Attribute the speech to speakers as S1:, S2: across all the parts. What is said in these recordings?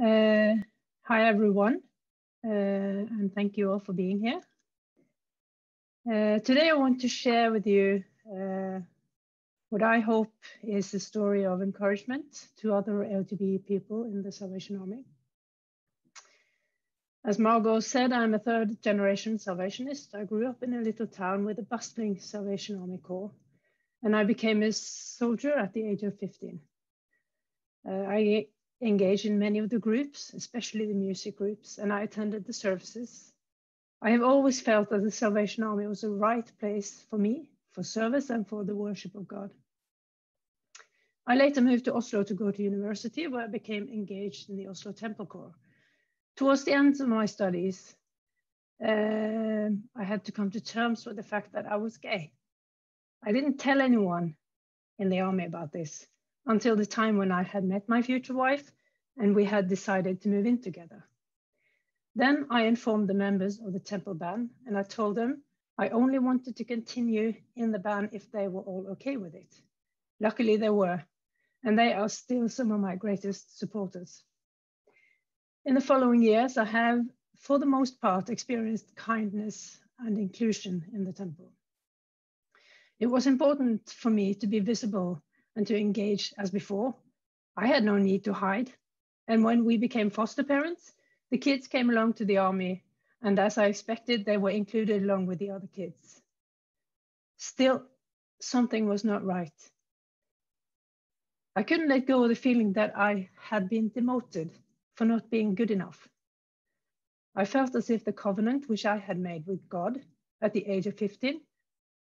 S1: Hi everyone, and thank you all for being here. Today I want to share with you what I hope is a story of encouragement to other LGBT people in the Salvation Army. As Margot said, I'm a third-generation Salvationist. I grew up in a little town with a bustling Salvation Army corps, and I became a soldier at the age of 15. I engaged in many of the groups, especially the music groups, and I attended the services. I have always felt that the Salvation Army was the right place for me, for service and for the worship of God. I later moved to Oslo to go to university, where I became engaged in the Oslo Temple Corps. Towards the end of my studies, I had to come to terms with the fact that I was gay. I didn't tell anyone in the army about this until the time when I had met my future wife and we had decided to move in together. Then I informed the members of the temple band and I told them I only wanted to continue in the band if they were all okay with it. Luckily they were, and they are still some of my greatest supporters. In the following years, I have, for the most part, experienced kindness and inclusion in the temple. It was important for me to be visible and to engage as before. I had no need to hide. And when we became foster parents, the kids came along to the army, and as I expected, they were included along with the other kids. Still, something was not right. I couldn't let go of the feeling that I had been demoted for not being good enough. I felt as if the covenant which I had made with God at the age of 15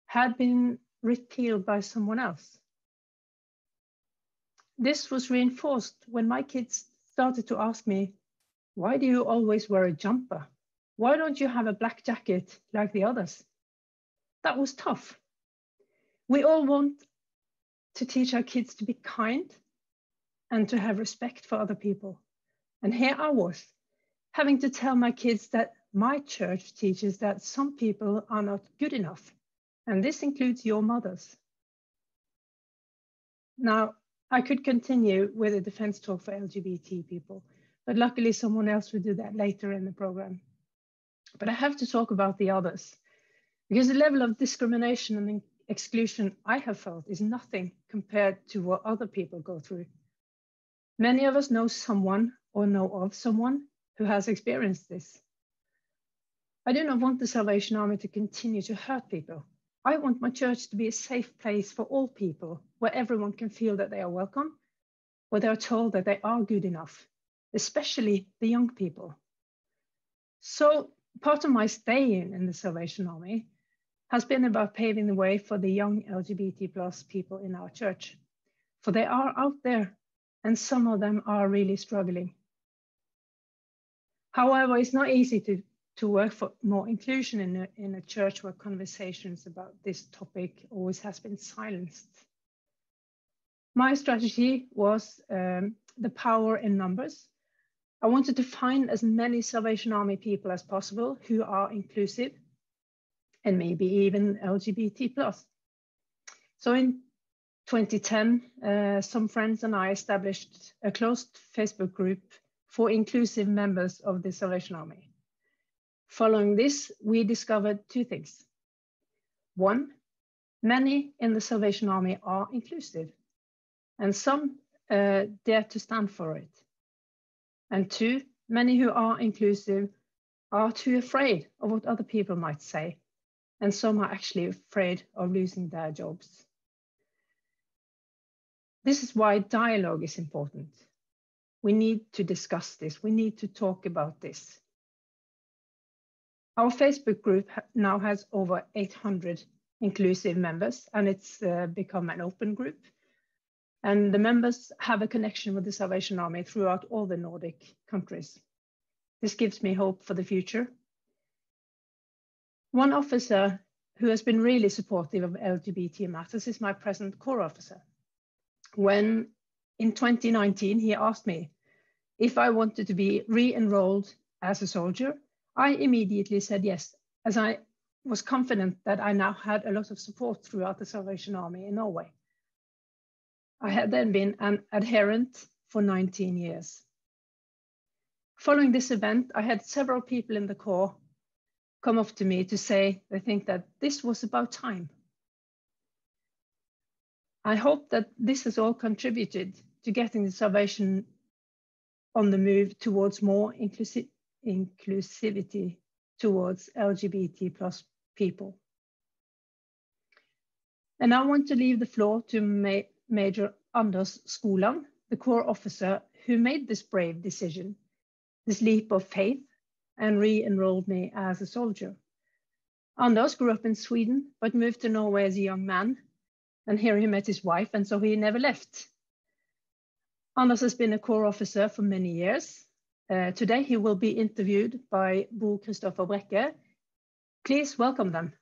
S1: had been repealed by someone else. This was reinforced when my kids started to ask me, why do you always wear a jumper? Why don't you have a black jacket like the others? That was tough. We all want to teach our kids to be kind and to have respect for other people. And here I was, having to tell my kids that my church teaches that some people are not good enough. And this includes your mothers. Now, I could continue with a defense talk for LGBT people, but luckily someone else will do that later in the program. But I have to talk about the others, because the level of discrimination and exclusion I have felt is nothing compared to what other people go through. Many of us know someone or know of someone who has experienced this. I do not want the Salvation Army to continue to hurt people. I want my church to be a safe place for all people, where everyone can feel that they are welcome, where they are told that they are good enough, especially the young people. So part of my stay in the Salvation Army has been about paving the way for the young LGBT plus people in our church, for they are out there and some of them are really struggling. However, it's not easy to work for more inclusion in a church where conversations about this topic always has been silenced. My strategy was the power in numbers. I wanted to find as many Salvation Army people as possible who are inclusive and maybe even LGBT plus. So in 2010, some friends and I established a closed Facebook group for inclusive members of the Salvation Army. Following this, we discovered two things. One, many in the Salvation Army are inclusive, and some dare to stand for it. And two, many who are inclusive are too afraid of what other people might say, and some are actually afraid of losing their jobs. This is why dialogue is important. We need to discuss this. We need to talk about this. Our Facebook group now has over 800 inclusive members, and it's become an open group. And the members have a connection with the Salvation Army throughout all the Nordic countries. This gives me hope for the future. One officer who has been really supportive of LGBT matters is my present corps officer. When in 2019, he asked me if I wanted to be re-enrolled as a soldier, I immediately said yes, as I was confident that I now had a lot of support throughout the Salvation Army in Norway. I had then been an adherent for 19 years. Following this event, I had several people in the Corps come up to me to say they think that this was about time. I hope that this has all contributed to getting the Salvation on the move towards more inclusivity towards LGBT plus people. And I want to leave the floor to Major Anders Skoland, the Corps officer who made this brave decision, this leap of faith, and re-enrolled me as a soldier. Anders grew up in Sweden, but moved to Norway as a young man, and here he met his wife, and so he never left. Anders has been a Corps officer for many years. Today he will be interviewed by Bo Christopher Brekke. Please welcome them.